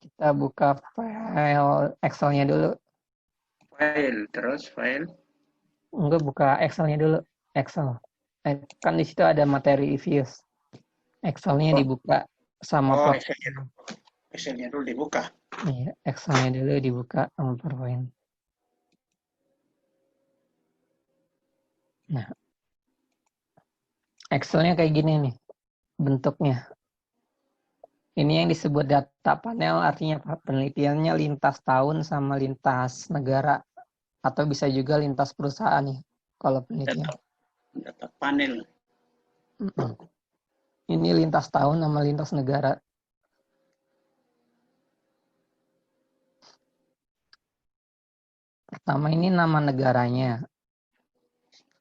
Kita buka file Excel-nya dulu. File. Enggak, buka Excel-nya dulu. Excel. Kan di situ ada materi reviews. Excel-nya Oh, dibuka sama oh PowerPoint. Excelnya dulu dibuka. Iya, Excel-nya dulu dibuka sama PowerPoint. Nah, Excel-nya kayak gini nih bentuknya. Ini yang disebut data panel, artinya penelitiannya lintas tahun sama lintas negara. Atau bisa juga lintas perusahaan ya, kalau penelitian. Data panel. Ini lintas tahun sama lintas negara. Pertama ini nama negaranya.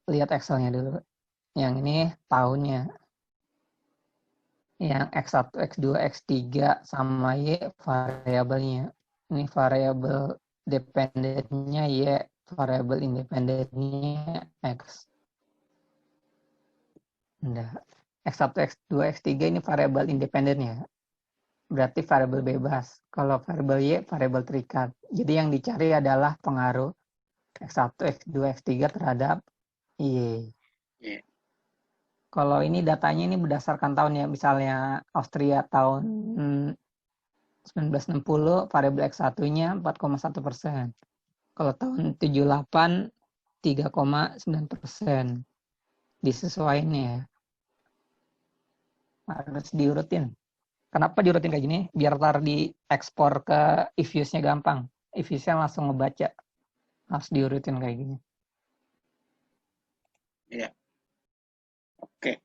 Lihat Excel-nya dulu. Yang ini tahunnya. Yang X1, X2, X3 sama Y variabelnya. Ini variabel dependennya Y, variabel independennya X. Nah, X1, X2, X3 ini variabel independennya. Berarti variabel bebas. Kalau variabel Y, variabel terikat. Jadi yang dicari adalah pengaruh X1, X2, X3 terhadap Y. Yeah. Kalau ini datanya ini berdasarkan tahun ya. Misalnya Austria tahun 1960, variabel X1-nya 4,1%. Kalau tahun 78, 3,9%. Disesuaikan ya. Harus diurutin. Kenapa diurutin kayak gini? Biar ntar diekspor ke eViews-nya gampang. eViews-nya langsung ngebaca. Harus diurutin kayak gini. Iya. Oke.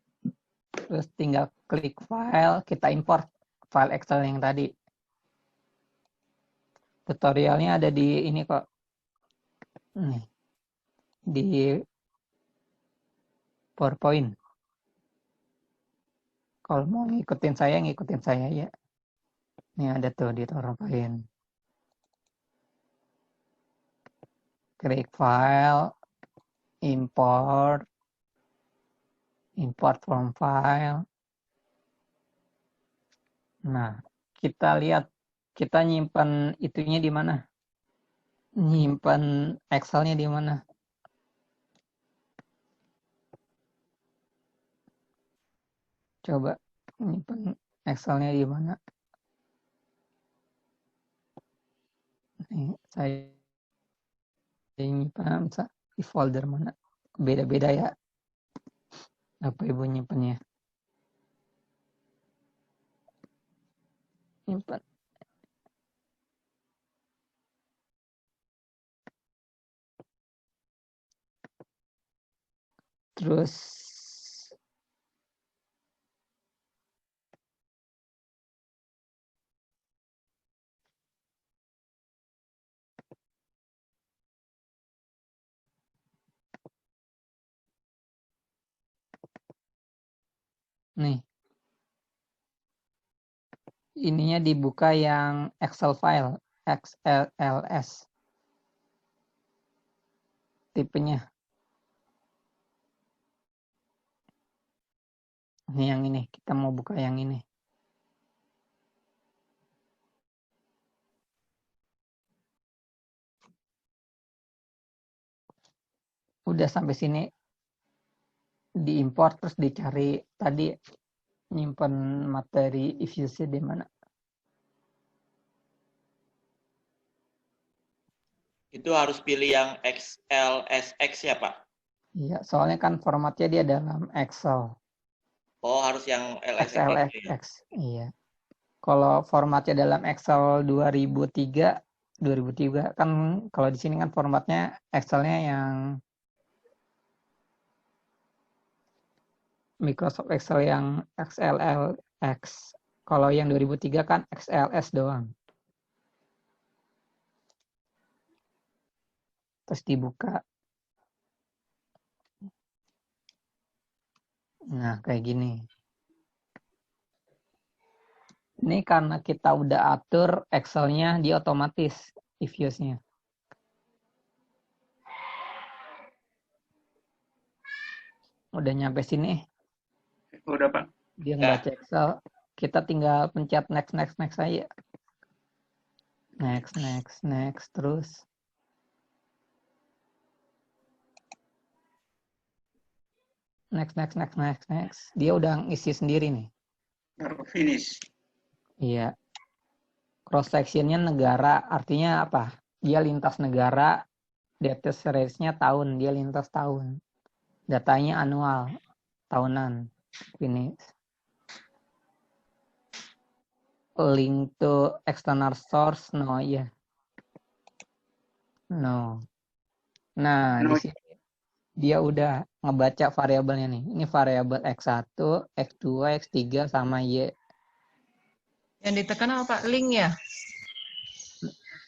Terus tinggal klik file, kita import file Excel yang tadi. Tutorialnya ada di ini kok. Nih, di PowerPoint. Kalau mau ngikutin saya ya. Ini ada tuh di PowerPoint. Klik file, import from file. Nah, kita lihat kita nyimpan itunya di mana? Nyimpan Excel-nya di mana? Coba nyimpan Excel-nya di mana? Nih, saya nyimpan di folder mana? Beda-beda ya. Apa ibu nyimpannya? Nyimpan. Terus nih, ininya dibuka yang Excel file, XLS tipenya. Ini yang ini, kita mau buka yang ini. Udah sampai sini diimport terus dicari tadi nyimpen materi eViews di mana? Itu harus pilih yang XLSX ya, Pak? Iya, soalnya kan formatnya dia dalam Excel. Oh, harus yang LSX itu ya? XLSX. Iya. Kalau formatnya dalam Excel 2003 kan kalau di sini kan formatnya Excelnya yang Microsoft Excel yang XLLX. Kalau yang 2003 kan XLS doang. Terus dibuka. Nah, kayak gini. Ini karena kita udah atur Excel-nya, dia otomatis eViews-nya. Udah nyampe sini. Udah, Pak. Dia ngebaca Excel. Kita tinggal pencet next aja. Next. Terus. Next. Dia udah ngisi sendiri nih. Baru finish. Iya. Cross sectionnya negara, artinya apa? Dia lintas negara, data series-nya tahun, dia lintas tahun. Datanya annual, tahunan. Finish. Link to external source, no, iya. No. Nah, No. di sini dia udah ngebaca variabelnya nih. Ini variabel X1, X2, X3 sama Y. Yang ditekan apa? Link ya?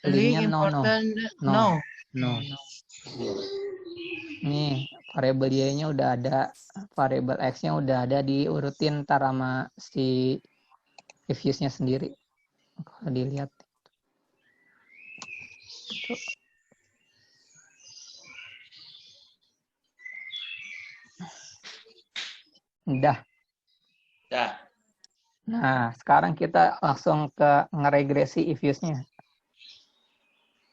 Linknya Link no. no. Nih, variabel Y-nya udah ada, variabel X-nya udah ada diurutin ntar sama si reviews-nya sendiri. Kalau dilihat. Udah. Dah. Nah, sekarang kita langsung ke ngeregresi if-use-nya.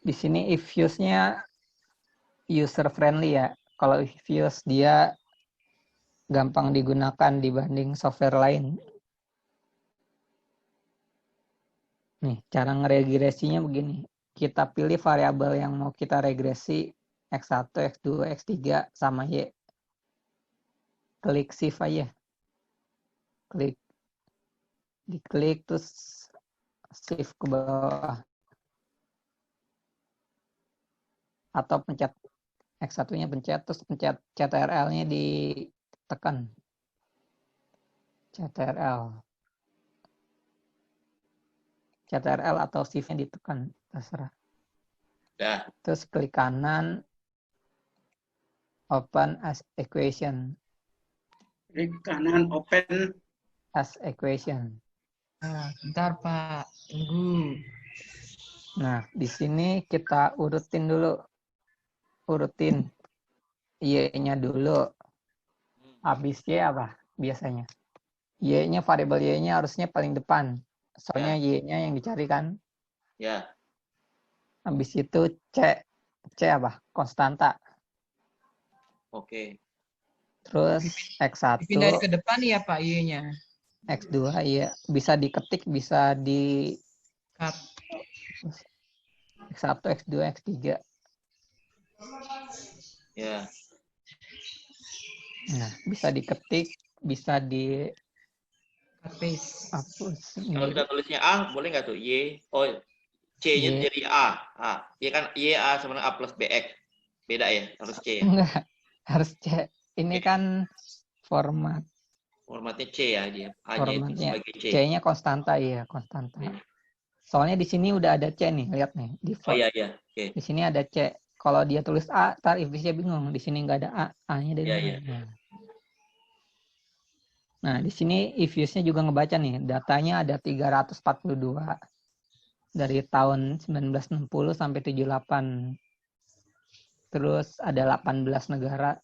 Di sini if-use-nya user friendly ya. Kalau if-use dia gampang digunakan dibanding software lain. Nih, cara ngeregresinya begini. Kita pilih variabel yang mau kita regresi X1, X2, X3 sama Y. Klik shift aja. Diklik terus shift ke bawah. Atau pencet X1-nya pencet, terus pencet CTRL-nya ditekan. CTRL atau shift-nya ditekan, terserah. Dah. Terus klik kanan, open as equation. Klik kanan open. As equation. Nah, bentar Pak, tunggu. Nah, di sini kita urutin dulu. Urutin Y-nya dulu. Habis Y apa biasanya? Y-nya, variabel Y-nya harusnya paling depan. Soalnya Y-nya yang dicari kan. Ya. Habis itu C apa? Konstanta. Oke. Terus X1, Dipindahin ke depan ya Pak Y-nya. X2, iya. Bisa diketik, bisa di Cut. X1, X2, X3. Ya. Nah, bisa diketik, bisa di Cut paste. hapus. Kalau kita tulisnya A, boleh nggak tuh? Y. Oh, C-nya Y. jadi A. Y kan Y A sama dengan A plus BX. Beda ya, harus C ya. Enggak, harus C. Ini kan format. Formatnya C ya dia. A-nya itu Formatnya sebagai C. C-nya konstanta, ya, konstanta. Iya. Soalnya di sini udah ada C nih, lihat nih. Oh iya. Oke. Di sini ada C. Kalau dia tulis A, tar if-nya bingung. Di sini nggak ada A, A-nya dari Iya, mana? iya. Nah, di sini if-use-nya juga ngebaca nih. Datanya ada 342 dari tahun 1960 sampai 78. Terus ada 18 negara.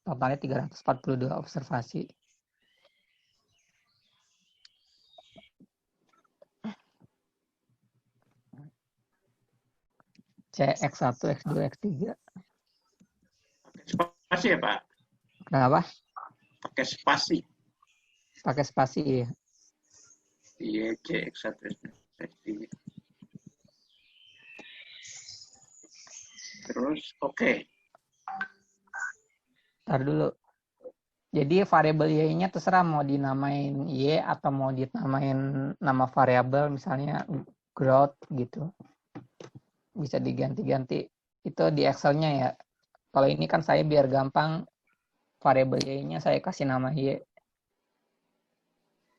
Totalnya 342 observasi. C, X1, X2, X3. Spasi ya Pak? Kenapa? Pakai spasi. Pakai spasi ya. Iya, C, X1, X3. Terus, oke. Ntar dulu. Jadi variabel Y-nya terserah mau dinamain Y atau mau dinamain nama variabel misalnya growth gitu. Bisa diganti-ganti. Itu di Excel-nya ya. Kalau ini kan saya biar gampang variabel Y-nya saya kasih nama Y.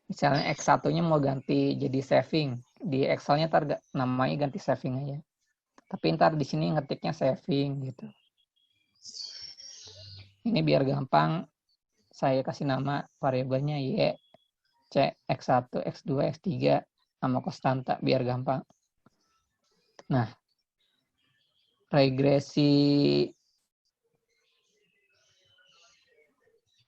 Misalnya X1-nya mau ganti jadi saving. Di Excel-nya ntar namanya ganti saving aja. Tapi ntar di sini ngetiknya saving gitu. Ini biar gampang saya kasih nama variabelnya Y, C, X1, X2, X3, nama konstanta biar gampang. Nah, regresi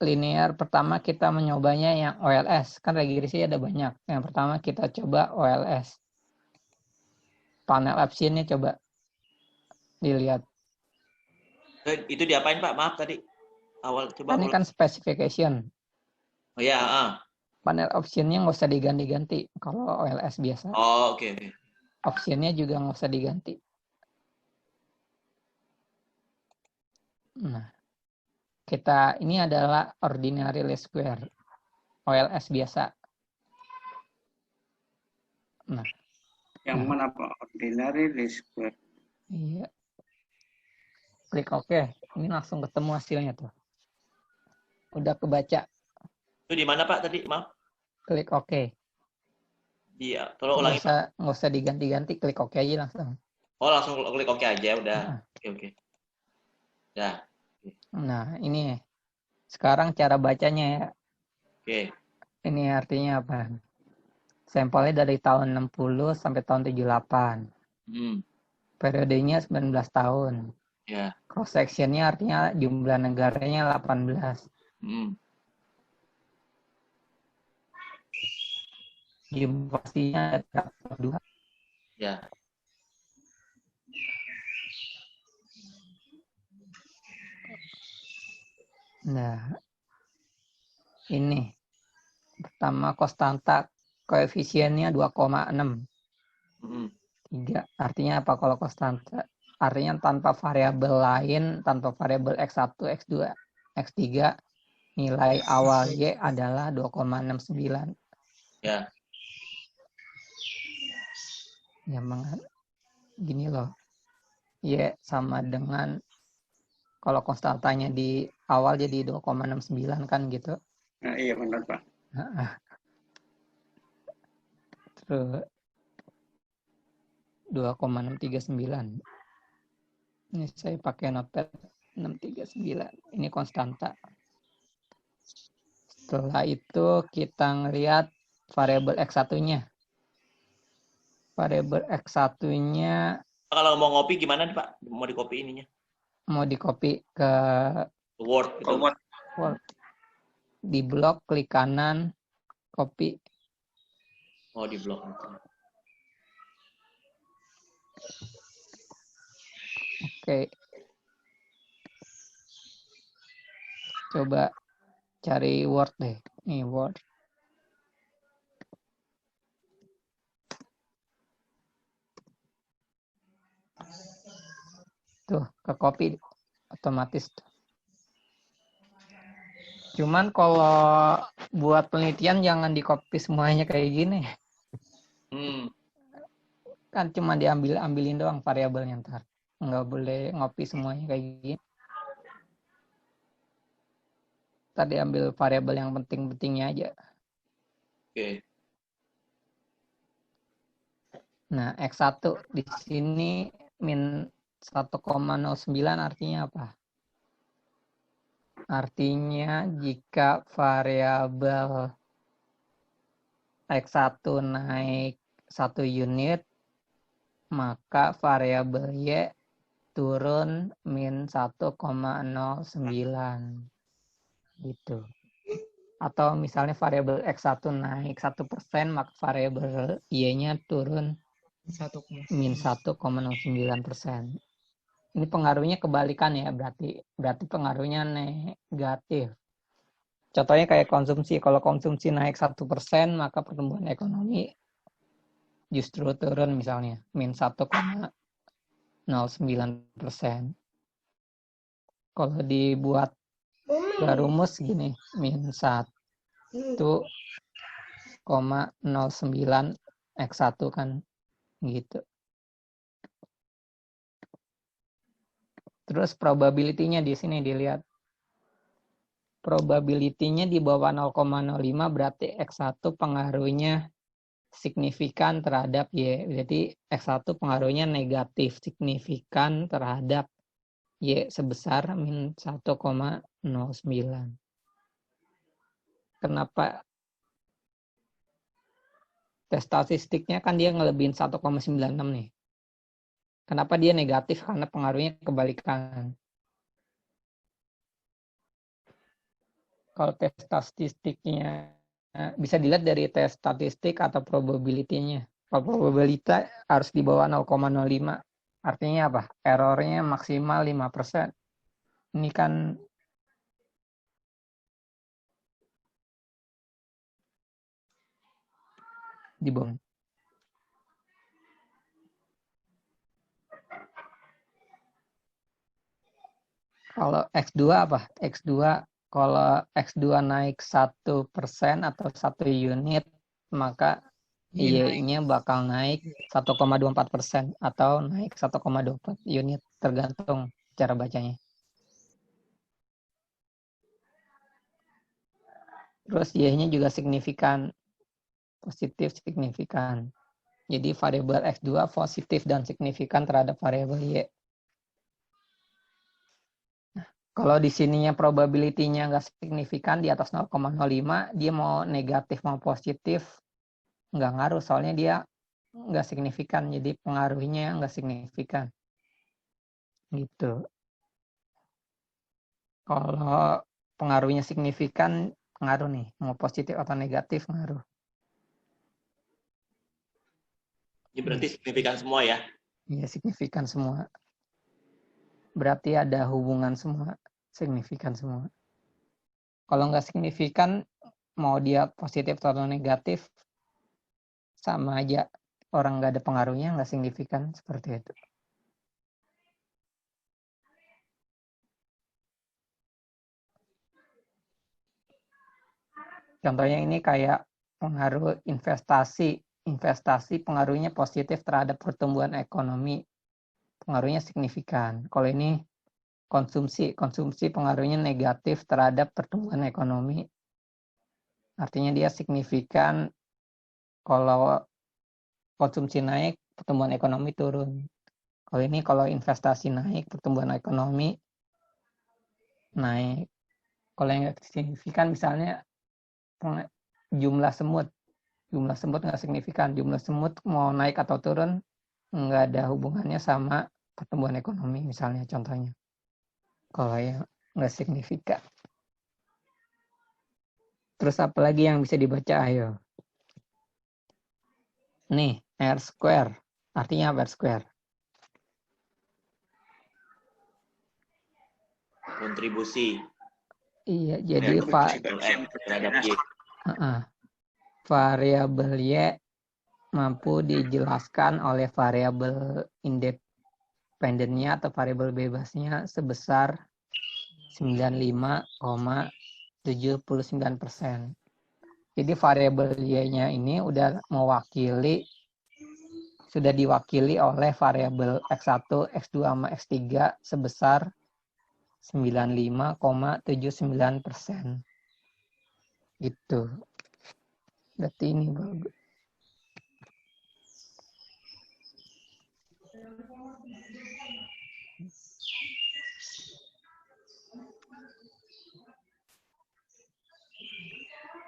linear pertama kita menyobanya yang OLS. Kan regresi ada banyak. Yang pertama kita coba OLS. panel option-nya coba dilihat. Itu diapain Pak? Maaf tadi. Awal coba Ini ulang. kan specification. Oh ya, Panel option-nya nggak usah diganti-ganti. Kalau OLS biasa, Oh, oke. option-nya juga nggak usah diganti. Nah, ini adalah ordinary least square. OLS biasa. Nah, Yang mana Pak? Ordinary least square. iya. Klik OK. Ini langsung ketemu hasilnya tuh. Udah kebaca. Itu di mana Pak tadi? Maaf. Klik OK. Iya, tolong ulangi Pak. Nggak usah diganti-ganti. Klik OK aja langsung. Oh, langsung klik oke aja udah. Oke. Ya. Nah, ini sekarang cara bacanya ya. Oke. Ini artinya apa? Sampelnya dari tahun 60 sampai tahun 78. Periodenya 19 tahun. Ya. Cross section-nya artinya jumlah negaranya 18. Jumlah pastinya ada 2. Ya. Nah, ini pertama konstanta koefisiennya 2,6. 3. Artinya apa kalau konstanta? Artinya tanpa variabel lain, tanpa variabel X1, X2, X3, nilai awal Y adalah 2,69. Ya. Ya, gini loh. Y sama dengan kalau konstantanya di awal jadi 2,69 kan gitu. Nah, iya benar Pak. Terus 2,639. Ini saya pakai notepad 639. Ini konstanta. Setelah itu kita ngelihat variabel X1-nya. Variabel X1-nya Kalau mau ngopi gimana nih Pak? Mau di copy ininya? mau di copy ke Word gitu. Word. Di blok klik kanan, copy. Oh, di blok. Oke. Coba cari Word deh. Nih Word. Tuh, ke copy otomatis. Cuman kalau buat penelitian jangan di copy semuanya kayak gini. Kan cuma ambilin doang variabelnya ntar. Nggak boleh ngopi semuanya kayak gini. Tadi ambil variabel yang penting-pentingnya aja. Oke. Nah, X1 di sini min 1,09 artinya apa? Artinya jika variabel X1 naik 1 unit, maka variabel Y turun min 1,09. Gitu. Atau misalnya variabel X1 naik 1%, maka variabel Y-nya turun min 1,09%. Ini pengaruhnya kebalikan ya, berarti pengaruhnya negatif. Contohnya kayak konsumsi. Kalau konsumsi naik 1%, maka pertumbuhan ekonomi justru turun misalnya, min 1,09%. Kalau dibuat ke rumus gini, min 1,09 X1 kan gitu. Terus probability-nya di sini dilihat. Probability-nya di bawah 0,05 berarti X1 pengaruhnya signifikan terhadap Y. Jadi X1 pengaruhnya negatif signifikan terhadap Y sebesar min 1,09. Kenapa? Tes statistiknya kan dia ngelebihin 1,96 nih. Kenapa dia negatif? Karena pengaruhnya kebalikan. Kalau tes statistiknya bisa dilihat dari tes statistik atau probability-nya. probabilitas harus di bawah 0,05. Artinya apa? Errornya maksimal 5%. Ini kan di bawah. Kalau X2 apa? X2 kalau X2 naik 1% atau 1 unit, maka Y-nya bakal naik 1,24% atau naik 1,24 unit, tergantung cara bacanya. Terus Y-nya juga signifikan, positif signifikan. Jadi variabel X2 positif dan signifikan terhadap variabel Y. Kalau di sininya probability-nya nggak signifikan di atas 0,05, dia mau negatif mau positif nggak ngaruh, soalnya dia nggak signifikan, jadi pengaruhnya nggak signifikan. Gitu. Kalau pengaruhnya signifikan, pengaruh nih, mau positif atau negatif ngaruh. Ini berarti signifikan semua ya? Iya, signifikan semua. Berarti ada hubungan semua, signifikan semua. Kalau nggak signifikan, mau dia positif atau negatif, sama aja. Orang nggak ada pengaruhnya, nggak signifikan, seperti itu. Contohnya ini kayak pengaruh investasi. Investasi pengaruhnya positif terhadap pertumbuhan ekonomi. Pengaruhnya signifikan. Kalau ini konsumsi pengaruhnya negatif terhadap pertumbuhan ekonomi. Artinya dia signifikan kalau konsumsi naik, pertumbuhan ekonomi turun. Kalau investasi naik, pertumbuhan ekonomi naik. Kalau yang nggak signifikan misalnya jumlah semut nggak signifikan. Jumlah semut mau naik atau turun nggak ada hubungannya sama pertumbuhan ekonomi misalnya contohnya. Kalau yang nggak signifikan. Terus apa lagi yang bisa dibaca? Ayo. Nih, R square. Artinya apa R square? Kontribusi Iya, jadi terhadap Y. variabel Y mampu dijelaskan oleh variabel independennya atau variabel bebasnya sebesar 95,79%. Jadi variabel Y-nya ini sudah diwakili oleh variabel X1, X2, sama X3 sebesar 95,79%. Gitu. Berarti ini bagus.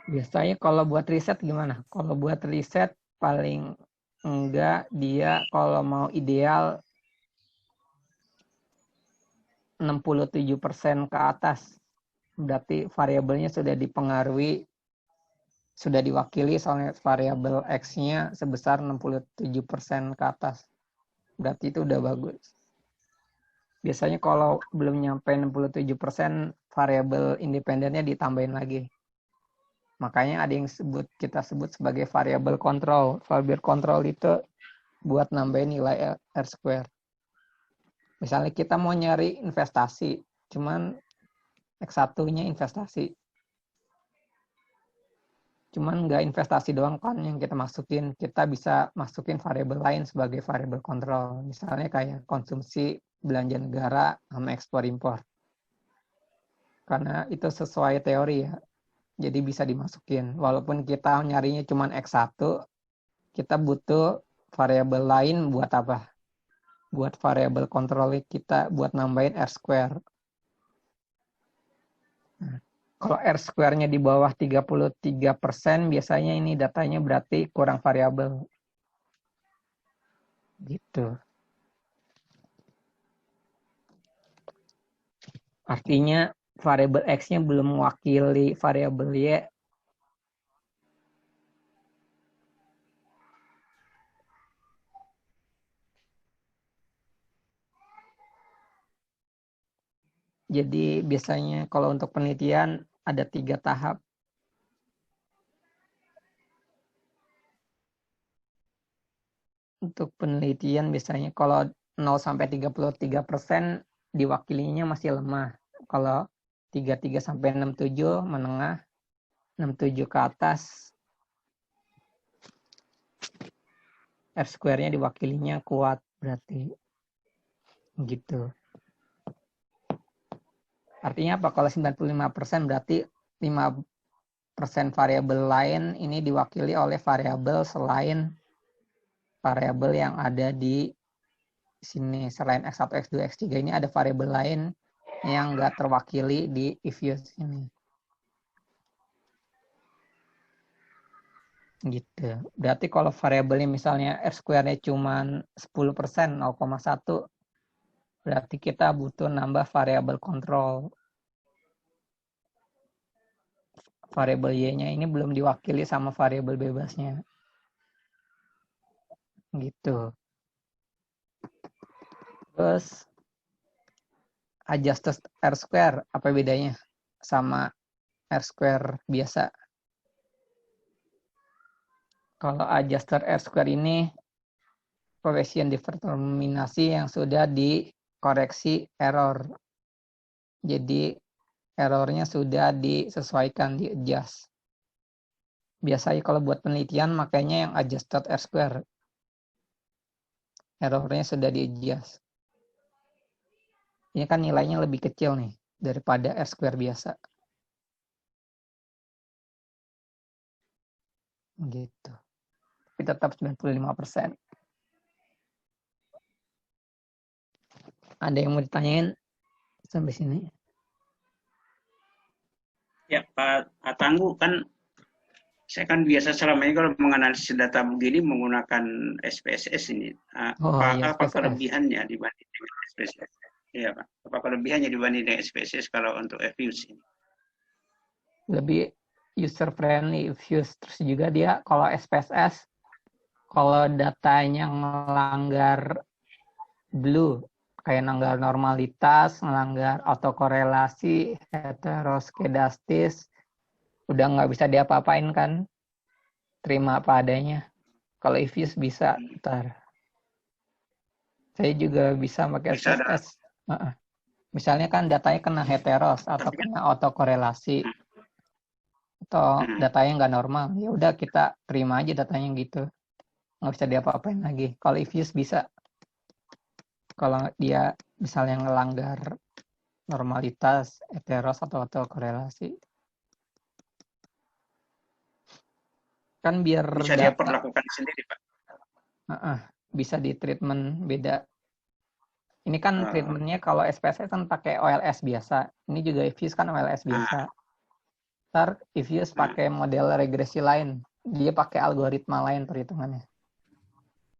Biasanya kalau buat riset gimana? Kalau buat riset paling enggak dia kalau mau ideal 67% ke atas. Berarti variabelnya sudah dipengaruhi, sudah diwakili oleh variabel X-nya sebesar 67% ke atas. Berarti itu udah bagus. Biasanya kalau belum nyampe 67%, variabel independennya ditambahin lagi. Makanya ada yang kita sebut sebagai variabel kontrol. Variabel kontrol itu buat nambahin nilai R square. Misalnya kita mau nyari investasi, cuman X1-nya investasi. Cuman nggak investasi doang kan yang kita masukin. Kita bisa masukin variabel lain sebagai variabel kontrol. Misalnya kayak konsumsi, belanja negara, sama ekspor impor. Karena itu sesuai teori ya. Jadi bisa dimasukin. Walaupun kita nyarinya cuma X1, kita butuh variabel lain buat apa? Buat variabel kontrol kita, buat nambahin R square. Nah, kalau R square-nya di bawah 33%, biasanya ini datanya berarti kurang variabel. Gitu. Artinya variabel X-nya belum mewakili variabel Y. Jadi biasanya kalau untuk penelitian ada 3 tahap. Untuk penelitian biasanya kalau 0 sampai 33% diwakilinya masih lemah. Kalau 33 sampai 67 menengah, 67 ke atas R square-nya diwakilinya kuat berarti. Gitu. Artinya apa? Kalau 95% berarti 5% variabel lain ini diwakili oleh variabel selain variabel yang ada di sini. Selain X1, X2, X3 ini ada variabel lain yang nggak terwakili di if use ini. Gitu. Berarti kalau variabelnya misalnya R square-nya cuma 10%, 0,1, berarti kita butuh nambah variabel kontrol. Variabel Y-nya ini belum diwakili sama variabel bebasnya. Gitu. Terus adjusted R square, apa bedanya sama R square biasa? Kalau adjusted R square ini koefisien determinasi yang sudah dikoreksi error. Jadi errornya sudah disesuaikan, di adjust. Biasanya kalau buat penelitian makanya yang adjusted R square. Errornya sudah di adjust. Ini kan nilainya lebih kecil nih daripada R square biasa. Gitu. Tapi tetap 95%. Ada yang mau ditanyain sampai sini? Ya, Pak Tangguh, kan saya kan biasa selama ini kalau menganalisis data begini menggunakan SPSS ini. Oh, iya, Apa SPSS. kelebihannya dibanding dengan SPSS? Iya, Pak. Apa kelebihannya dibanding dengan SPSS kalau untuk FUS ini? Lebih user friendly views. Terus juga dia kalau SPSS, kalau datanya ngelanggar blue, kayak ngelanggar normalitas, ngelanggar autokorelasi, heteroskedastis, udah nggak bisa diapa-apain kan, terima apa adanya. Kalau IFUS bisa, ntar. Saya juga bisa pakai Bisa ada. SPSS. Misalnya kan datanya kena heteros atau Tapi kan, kena autokorelasi atau datanya nggak normal, ya udah kita terima aja datanya gitu, nggak bisa diapa-apain lagi. Kalau IFUS bisa, kalau dia misalnya ngelanggar normalitas, heteros atau autokorelasi, kan biar bisa dia data perlakukan sendiri, Pak. bisa di treatment beda. Ini kan treatmentnya kalau SPSS kan pakai OLS biasa, ini juga IFUS kan OLS biasa. Ntar IFUS pakai model regresi lain, dia pakai algoritma lain perhitungannya.